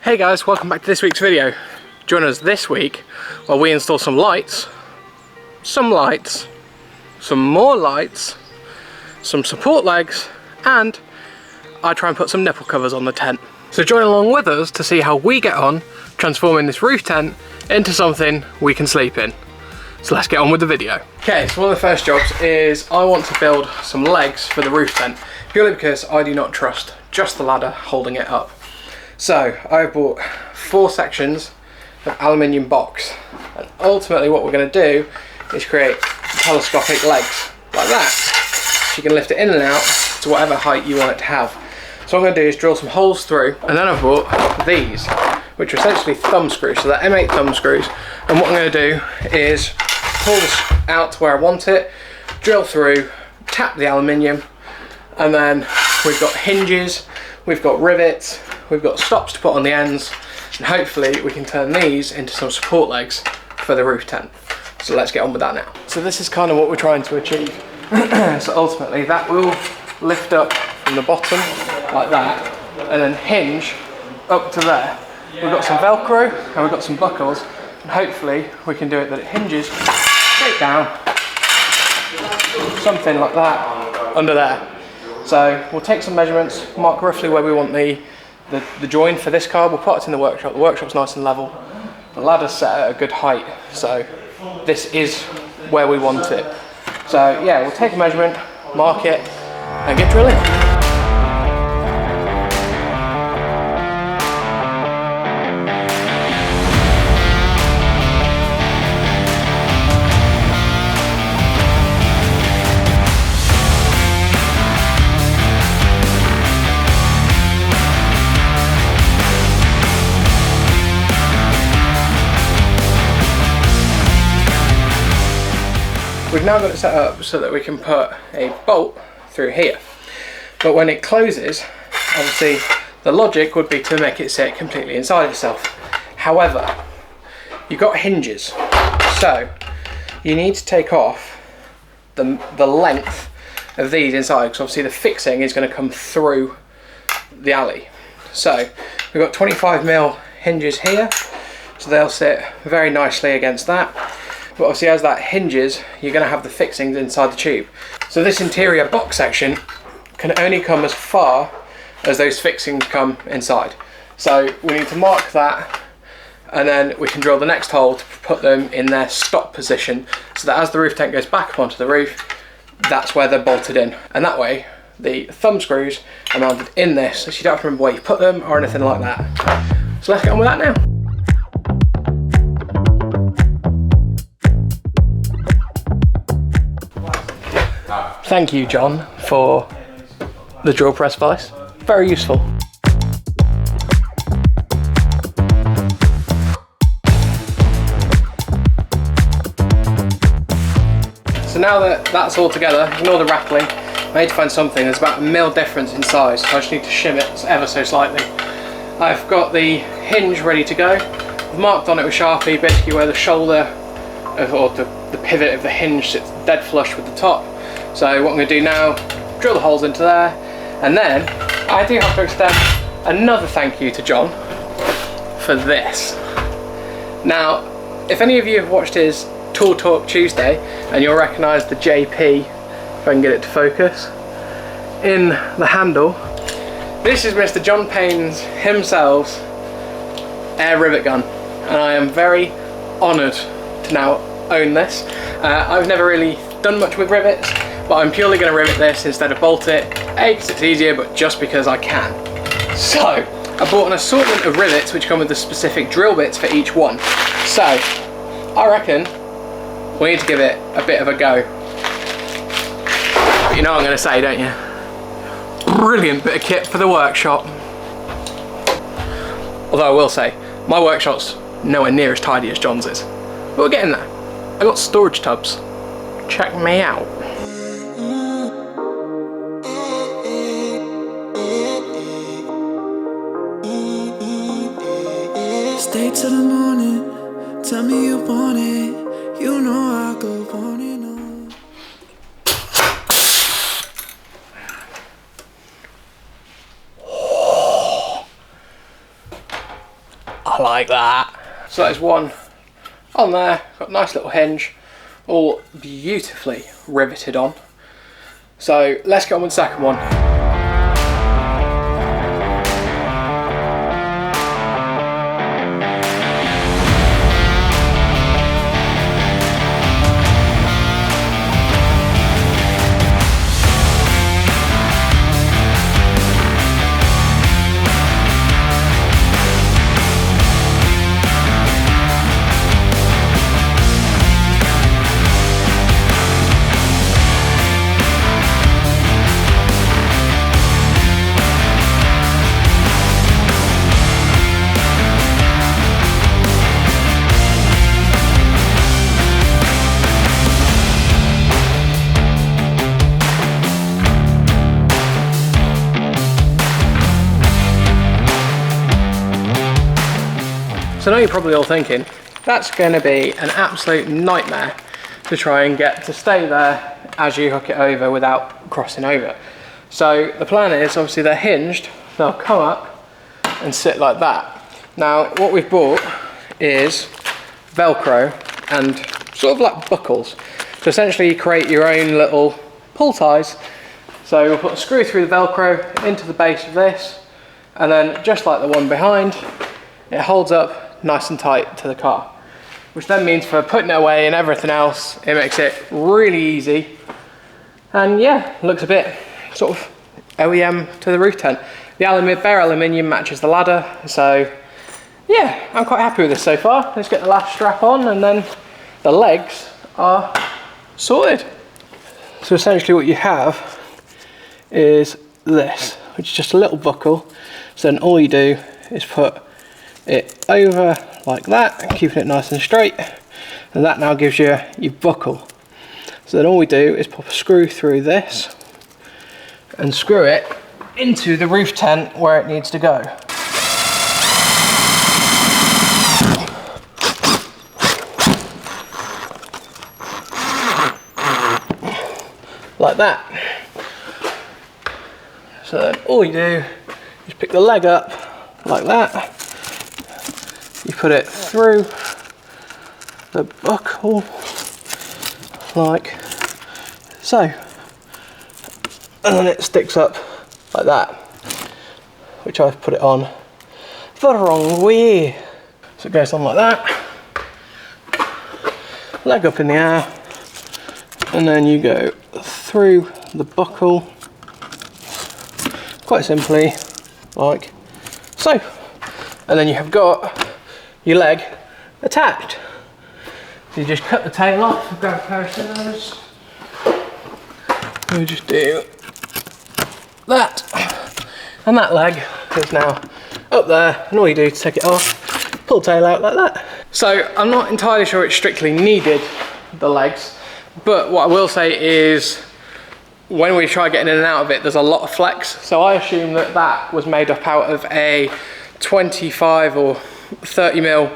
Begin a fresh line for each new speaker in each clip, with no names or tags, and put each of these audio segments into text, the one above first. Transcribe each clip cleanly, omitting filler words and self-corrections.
Hey guys, welcome back to this week's video. Join us this week while we install some lights, some more lights, some support legs, and I try and put some nipple covers on the tent. So join along with us to see how we get on transforming this roof tent into something we can sleep in. So let's get on with the video. Okay, so one of the first jobs is I want to build some legs for the roof tent, purely because I do not trust just the ladder holding it up. So I've bought 4 sections of aluminium box, and ultimately what we're going to do is create telescopic legs like that. So you can lift it in and out to whatever height you want it to have. So what I'm going to do is drill some holes through, and then I've bought these, which are essentially thumb screws, so they're M8 thumb screws. And what I'm going to do is pull this out to where I want it, drill through, tap the aluminium, and then we've got hinges, we've got rivets, we've got stops to put on the ends, and hopefully we can turn these into some support legs for the roof tent. So let's get on with that now. So this is kind of what we're trying to achieve. So ultimately that will lift up from the bottom like that, and then hinge up to there. We've got some Velcro and we've got some buckles, and hopefully we can do it that it hinges straight down, something like that under there. So we'll take some measurements, mark roughly where we want the join for this car. We'll put it in the workshop. The workshop's nice and level. The ladder's set at a good height, so this is where we want it. So yeah, we'll take a measurement, mark it, and get drilling. We've now got it set up so that we can put a bolt through here, but when it closes, obviously the logic would be to make it sit completely inside itself. However, you've got hinges, so you need to take off the length of these inside, because obviously the fixing is going to come through the alley. So we've got 25mm hinges here, so they'll sit very nicely against that. But obviously as that hinges, you're going to have the fixings inside the tube. So this interior box section can only come as far as those fixings come inside. So we need to mark that, and then we can drill the next hole to put them in their stop position, so that as the roof tent goes back up onto the roof, that's where they're bolted in. And that way the thumb screws are mounted in this, so you don't have to remember where you put them or anything like that. So let's get on with that now. Thank you, John, for the drill press vise. Very useful. So now that that's all together, ignore the rattling. I need to find something. There's about a mil difference in size, so I just need to shim it ever so slightly. I've got the hinge ready to go. I've marked on it with Sharpie, basically where the shoulder or the pivot of the hinge sits dead flush with the top. So what I'm going to do now, drill the holes into there, and then I do have to extend another thank you to John for this. Now, if any of you have watched his Tool Talk Tuesday, and you'll recognise the JP, if I can get it to focus, in the handle, this is Mr. John Payne's himself's air rivet gun, and I am very honoured to now own this. I've never really done much with rivets, but I'm purely going to rivet this instead of bolt it, A, because it's easier, but just because I can. So I bought an assortment of rivets which come with the specific drill bits for each one. So I reckon we need to give it a bit of a go. But you know what I'm going to say, don't you? Brilliant bit of kit for the workshop. Although I will say, my workshop's nowhere near as tidy as John's is. But we're getting there. I got storage tubs. Check me out.
Stay till the morning, tell me you want it, you know I go on and on.
I like that. So there's one on there, got a nice little hinge, all beautifully riveted on. So let's get on with the second one. So now you're probably all thinking, that's going to be an absolute nightmare to try and get to stay there as you hook it over without crossing over. So the plan is, obviously they're hinged, they'll come up and sit like that. Now what we've bought is Velcro and sort of like buckles. So essentially you create your own little pull ties. So we'll put a screw through the Velcro into the base of this, and then just like the one behind, it holds up nice and tight to the car, which then means for putting it away and everything else, it makes it really easy. And yeah, looks a bit sort of OEM to the roof tent. The bare aluminium matches the ladder, so yeah, I'm quite happy with this so far. Let's get the last strap on and then the legs are sorted. So essentially what you have is this, which is just a little buckle. So then all you do is put it over like that, keeping it nice and straight, and that now gives you your buckle. So then all we do is pop a screw through this and screw it into the roof tent where it needs to go. Like that. So then all you do is pick the leg up like that. You put it through the buckle like so, and then it sticks up like that, which I've put it on the wrong way. So it goes on like that, leg up in the air, and then you go through the buckle quite simply like so, and then you have got your leg attached. So you just cut the tail off, grab a pair of scissors, you just do that, and that leg is now up there, and all you do is take it off, pull the tail out like that. So I'm not entirely sure it strictly needed the legs, but what I will say is when we try getting in and out of it, there's a lot of flex. So I assume that that was made up out of a 25 or 30mm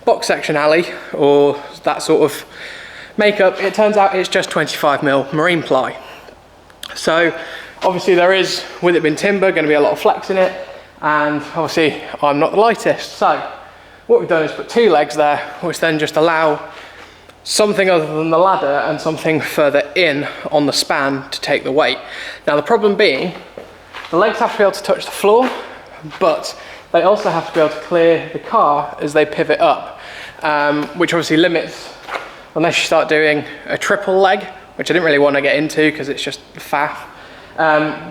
box section alley or that sort of makeup. It turns out it's just 25mm marine ply. So obviously there is, with it being timber, going to be a lot of flex in it, and obviously I'm not the lightest. So what we've done is put two legs there, which then just allow something other than the ladder and something further in on the span to take the weight. Now the problem being, the legs have to be able to touch the floor, but they also have to be able to clear the car as they pivot up, which obviously limits, unless you start doing a triple leg, which I didn't really want to get into because it's just faff,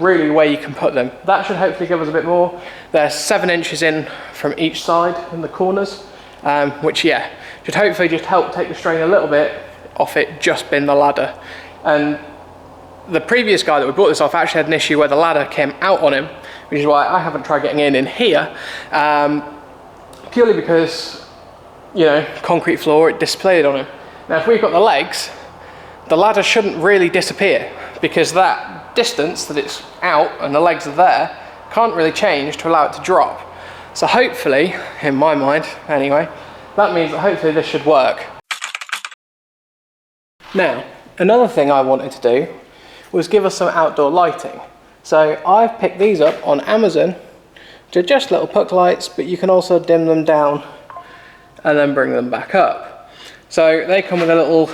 really where you can put them. That should hopefully give us a bit more. They're 7 inches in from each side in the corners, which yeah, should hopefully just help take the strain a little bit off it just being the ladder. And the previous guy that we bought this off actually had an issue where the ladder came out on him, which is why I haven't tried getting in here, purely because, you know, concrete floor, it displayed on him. Now if we've got the legs, the ladder shouldn't really disappear, because that distance that it's out and the legs are there can't really change to allow it to drop. So hopefully, in my mind anyway, that means that hopefully this should work. Now, another thing I wanted to do was give us some outdoor lighting. So I've picked these up on Amazon They're just little puck lights, but you can also dim them down and then bring them back up. So they come with a little,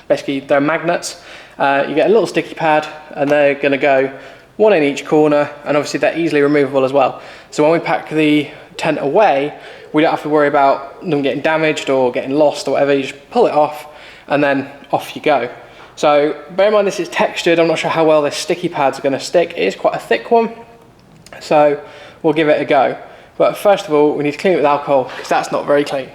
basically they're magnets. You get a little sticky pad and they're going to go one in each corner, and obviously they're easily removable as well. So when we pack the tent away, we don't have to worry about them getting damaged or getting lost or whatever. You just pull it off and then off you go. So bear in mind this is textured. I'm not sure how well this sticky pad's going to stick. It is quite a thick one, so we'll give it a go. But first of all, we need to clean it with alcohol because that's not very clean.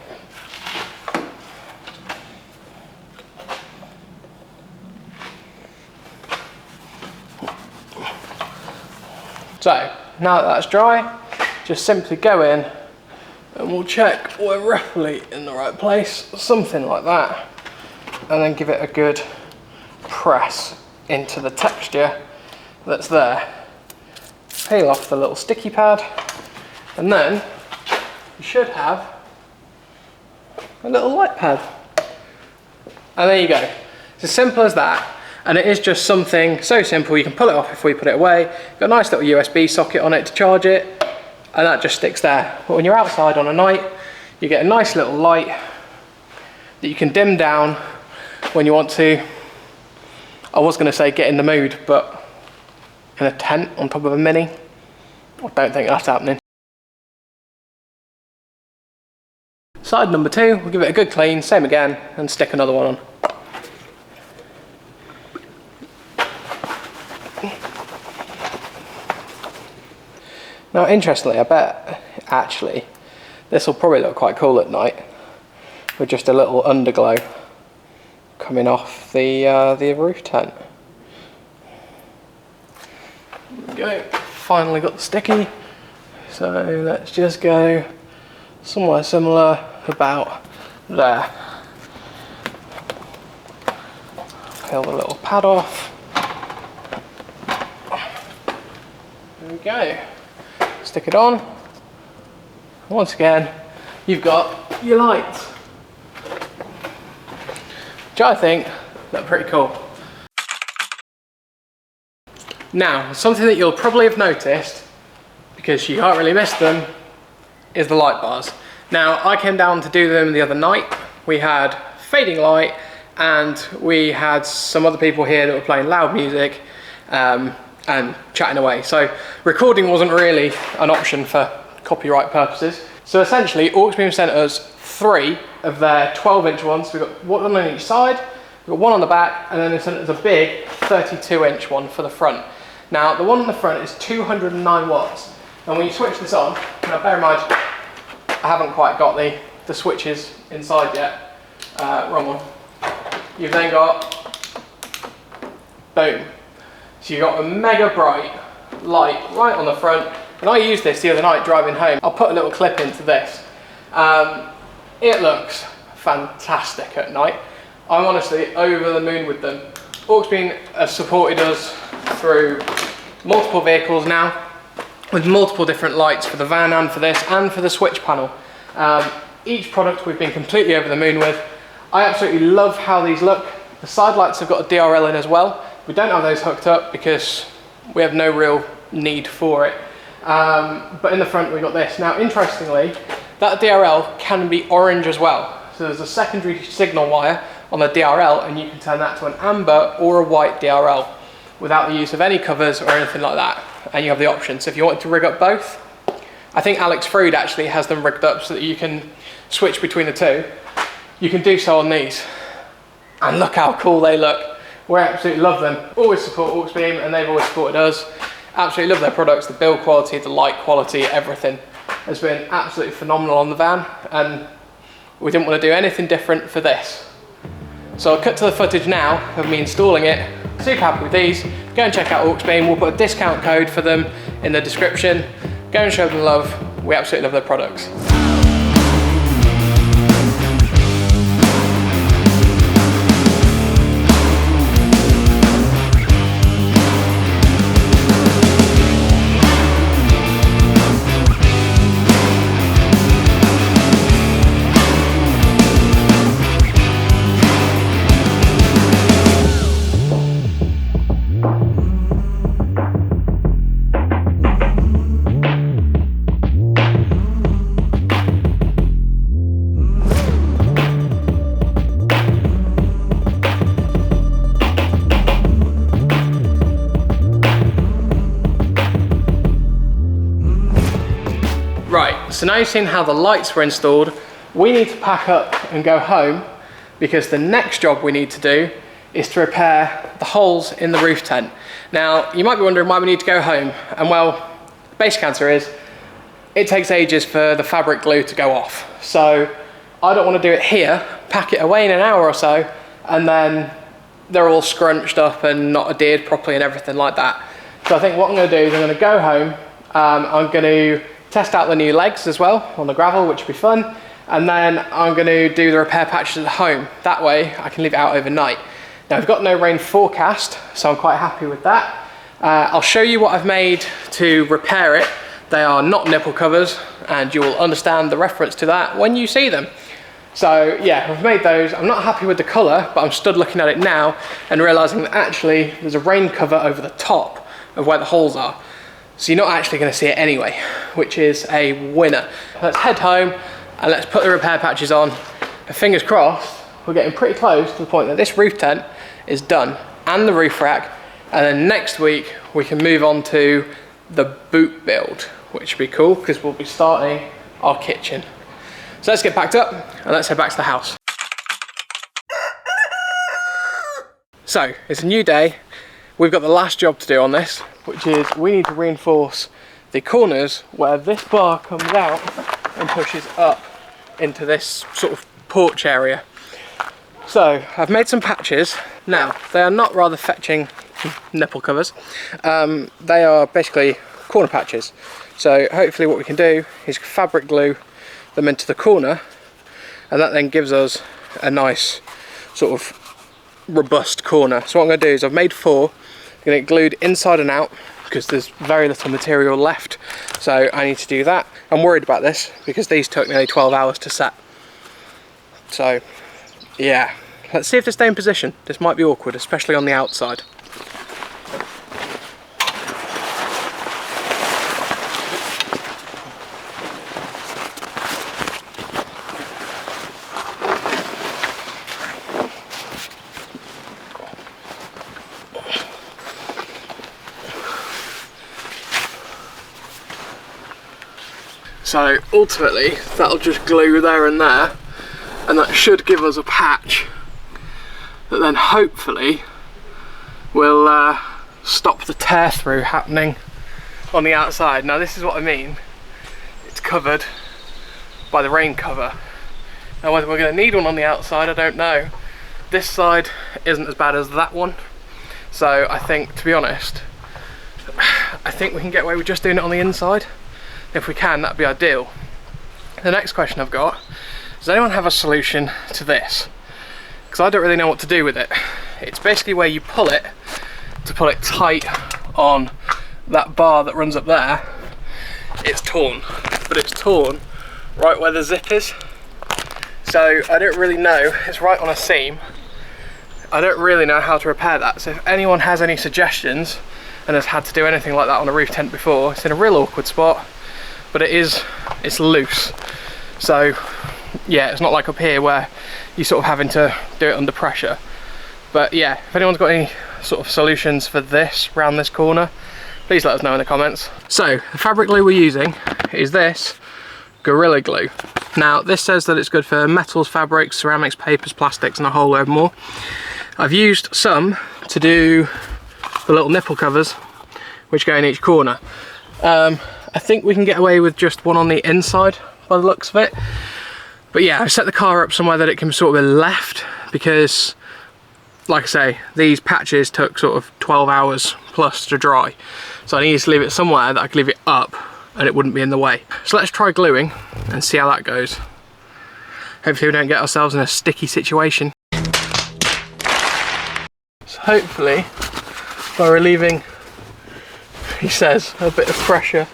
So now that that's dry, just simply go in and we'll check we're roughly in the right place, something like that, and then give it a good press into the texture that's there. Peel off the little sticky pad, and then you should have a little light pad. And there you go. It's as simple as that. And it is just something so simple, you can pull it off if we put it away. Got a nice little USB socket on it to charge it, and that just sticks there. But when you're outside on a night, you get a nice little light that you can dim down when you want to. I was going to say get in the mood, but in a tent on top of a Mini, I don't think that's happening. Side number 2, we'll give it a good clean, same again, and stick another one on. Now interestingly, I bet actually this will probably look quite cool at night with just a little underglow coming off the roof tent. There we go, finally got the sticky, so let's just go somewhere similar about there. Peel the little pad off. There we go. Stick it on. Once again, you've got your lights, which I think look pretty cool. Now, something that you'll probably have noticed, because you can't really miss them, is the light bars. Now, I came down to do them the other night. We had fading light, and we had some other people here that were playing loud music, and chatting away. So recording wasn't really an option for copyright purposes. So essentially, Auxbeam sent us 3 of their 12-inch ones. We've got one on each side, we've got one on the back, and then they sent us a big 32-inch one for the front. Now, the one on the front is 209 watts. And when you switch this on, now bear in mind, I haven't quite got the switches inside yet. Wrong one. You've then got, boom. So you've got a mega bright light right on the front. And I used this the other night driving home. I'll put a little clip into this. It looks fantastic at night. I'm honestly over the moon with them. Auxbeam has supported us through multiple vehicles now, with multiple different lights for the van and for this and for the switch panel. Each product we've been completely over the moon with. I absolutely love how these look. The side lights have got a DRL in as well. We don't have those hooked up because we have no real need for it. But in the front we've got this. Now interestingly, that DRL can be orange as well. So there's a secondary signal wire on the DRL, and you can turn that to an amber or a white DRL without the use of any covers or anything like that. And you have the option. So if you wanted to rig up both, I think Alex Frood actually has them rigged up so that you can switch between the two. You can do so on these. And look how cool they look. We absolutely love them. Always support Auxbeam, and they've always supported us. Absolutely love their products. The build quality, the light quality, everything has been absolutely phenomenal on the van, and we didn't want to do anything different for this. So I'll cut to the footage now of me installing it. Super happy with these. Go and check out Auxbeam. We'll put a discount code for them in the description. Go and show them love. We absolutely love their products. So now you've seen how the lights were installed, we need to pack up and go home, because the next job we need to do is to repair the holes in the roof tent. Now, you might be wondering why we need to go home, and well, the basic answer is, it takes ages for the fabric glue to go off. So I don't want to do it here, pack it away in an hour or so, and then they're all scrunched up and not adhered properly and everything like that. So I think what I'm going to do is I'm going to go home, I'm going to test out the new legs as well on the gravel, which will be fun, and then I'm going to do the repair patches at home. That way I can leave it out overnight. Now we've got no rain forecast, so I'm quite happy with that. I'll show you what I've made to repair it. They are not nipple covers, and you will understand the reference to that when you see them. So yeah, I've made those. I'm not happy with the colour, but I'm stood looking at it now and realising that actually there's a rain cover over the top of where the holes are. So you're not actually going to see it anyway, which is a winner. Let's head home and let's put the repair patches on. And fingers crossed, we're getting pretty close to the point that this roof tent is done, and the roof rack, and then next week we can move on to the boot build, which will be cool because we'll be starting our kitchen. So let's get packed up and let's head back to the house. So it's a new day. We've got the last job to do on this, which is we need to reinforce the corners where this bar comes out and pushes up into this sort of porch area. So I've made some patches. Now they are not rather fetching nipple covers. They are basically corner patches. So hopefully what we can do is fabric glue them into the corner, and that then gives us a nice sort of robust corner. So what I'm going to do is I've made 4. I'm going to get glued inside and out because there's very little material left, so I need to do that. I'm worried about this because these took nearly 12 hours to set. So yeah, let's see if they stay in position. This might be awkward, especially on the outside. So ultimately that'll just glue there and there, and that should give us a patch that then hopefully will stop the tear through happening on the outside. Now this is what I mean, it's covered by the rain cover. Now whether we're going to need one on the outside, I don't know. This side isn't as bad as that one, so I think, to be honest, I think we can get away with just doing it on the inside. If we can, that'd be ideal. The next question I've got, does anyone have a solution to this? Because I don't really know what to do with it. It's basically where you pull it to pull it tight on that bar that runs up there. It's torn, but it's torn right where the zip is. So I don't really know, it's right on a seam. I don't really know how to repair that. So if anyone has any suggestions and has had to do anything like that on a roof tent before, it's in a real awkward spot. But it's loose, so yeah, it's not like up here where you're sort of having to do it under pressure. But yeah, if anyone's got any sort of solutions for this round this corner, please let us know in the comments. So the fabric glue we're using is this Gorilla Glue. Now this says that it's good for metals, fabrics, ceramics, papers, plastics, and a whole load more. I've used some to do the little nipple covers which go in each corner. I think we can get away with just one on the inside by the looks of it. But yeah, I've set the car up somewhere that it can sort of be left, because like I say, these patches took sort of 12 hours plus to dry. So I need to leave it somewhere that I can leave it up and it wouldn't be in the way. So let's try gluing and see how that goes. Hopefully we don't get ourselves in a sticky situation. So hopefully by relieving, he says, a bit of pressure.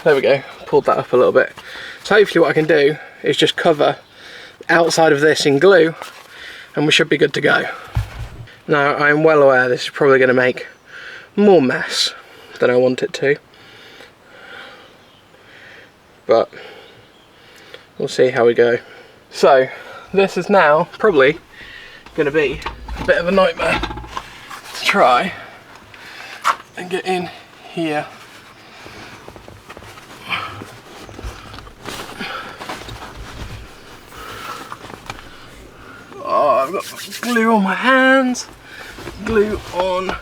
There we go, pulled that up a little bit. So hopefully what I can do is just cover the outside of this in glue and we should be good to go. Now I'm well aware this is probably going to make more mess than I want it to, but we'll see how we go. So this is now probably going to be a bit of a nightmare to try and get in here. I've got glue on my hands, glue on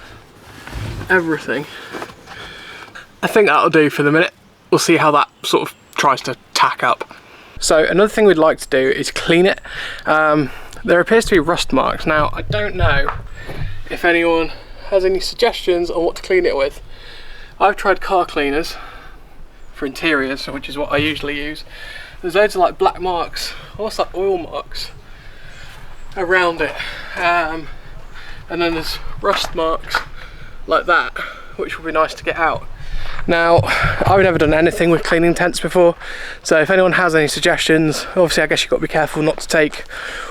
everything. I think that'll do for the minute. We'll see how that sort of tries to tack up. So another thing we'd like to do is clean it. There appears to be rust marks. Now, I don't know if anyone has any suggestions on what to clean it with. I've tried car cleaners for interiors, which is what I usually use. There's loads of like black marks, almost like oil marks around it. And then there's rust marks like that, which will be nice to get out. Now, I've never done anything with cleaning tents before, so if anyone has any suggestions, obviously I guess you've got to be careful not to take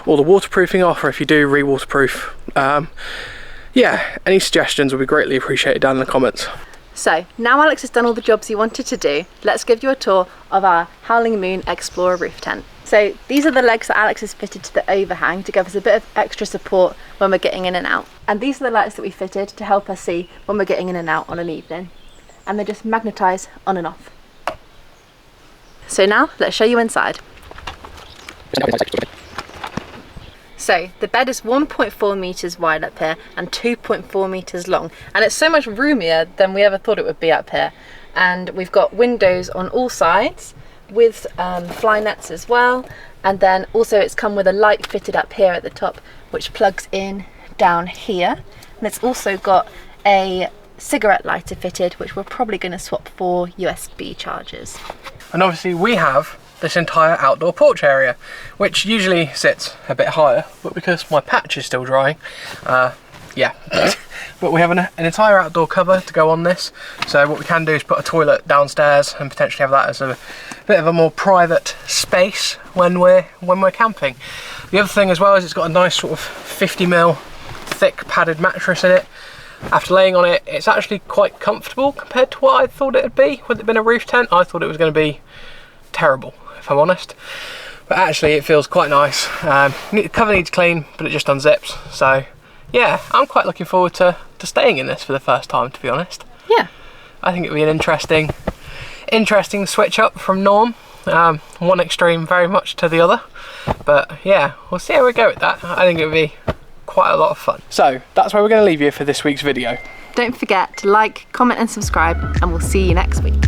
all the waterproofing off, or if you do, re-waterproof. Yeah, any suggestions would be greatly appreciated down in the comments.
So, now Alex has done all the jobs he wanted to do, let's give you a tour of our Howling Moon Explorer roof tent. So, these are the legs that Alex has fitted to the overhang to give us a bit of extra support when we're getting in and out. And these are the lights that we fitted to help us see when we're getting in and out on an evening. And they just magnetise on and off. So now, let's show you inside. So, the bed is 1.4 metres wide up here and 2.4 metres long. And it's so much roomier than we ever thought it would be up here. And we've got windows on all sides with fly nets as well. And then also it's come with a light fitted up here at the top, which plugs in down here. And it's also got a cigarette lighter fitted, which we're probably going to swap for USB chargers.
And obviously we have this entire outdoor porch area, which usually sits a bit higher, but because my patch is still drying, yeah. But we have an entire outdoor cover to go on this, so what we can do is put a toilet downstairs and potentially have that as a bit of a more private space when we're camping. The other thing as well is it's got a nice sort of 50mm thick padded mattress in it. After laying on it, it's actually quite comfortable compared to what I thought it would be. Would it been a roof tent? I thought it was going to be terrible, if I'm honest. But actually it feels quite nice. The cover needs clean, but it just unzips. So yeah, I'm quite looking forward to staying in this for the first time, to be honest.
Yeah.
I think it'll be an interesting switch up from norm. One extreme very much to the other. But yeah, we'll see how we go with that. I think it'll be quite a lot of fun. So that's where we're going to leave you for this week's video.
Don't forget to like, comment and subscribe, and we'll see you next week.